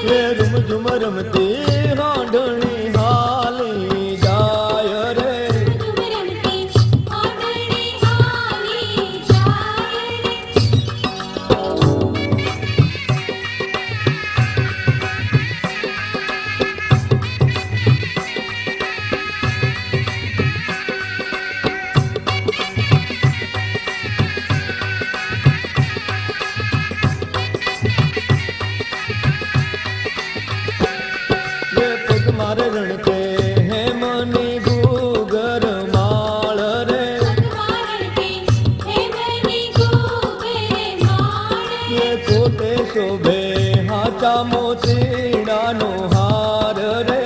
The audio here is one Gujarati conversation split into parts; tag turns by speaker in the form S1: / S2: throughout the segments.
S1: રે રૂમ ઝુમ રમતી હાંડણી હાલી જાય રે મારે રણકે હે મની ગુગર માળ રે એ કોટે શોભે હાચા મોતીડાનો હાર રે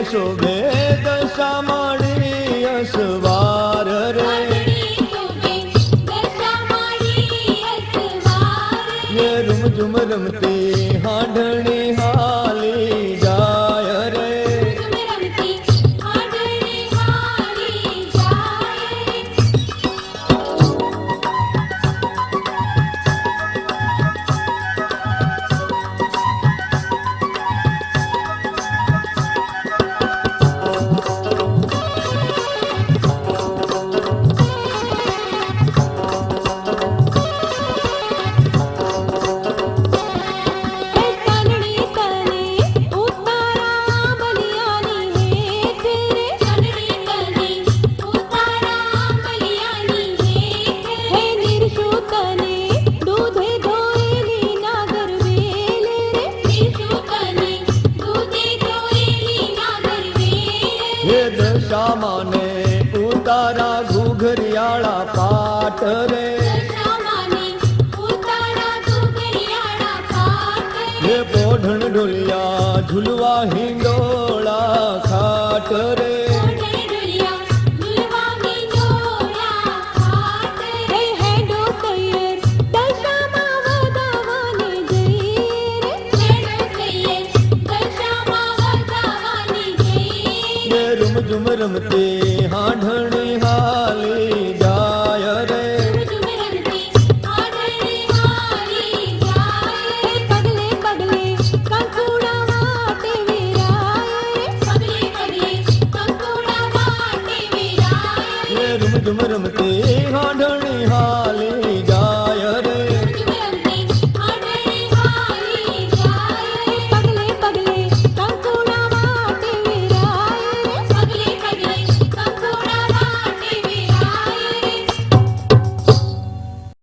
S1: શોભે દશા માડી અસવાર રે એ રૂમ ઝુમ રમતી હાંડણી હાલી જાય રે દશા માને ઉતારા ઘુઘરિયાળા પાટ રે હે પોઢણ ઢોલિયા ઝુલવા હિંડોળા ખાટ રે રૂમ ઝુમ રમતી હાંડણી હાલી જાય રે
S2: પગલે પગલે કંકુડા માટે
S1: રૂમ ઝુમ રમતી હાંડણી હાલી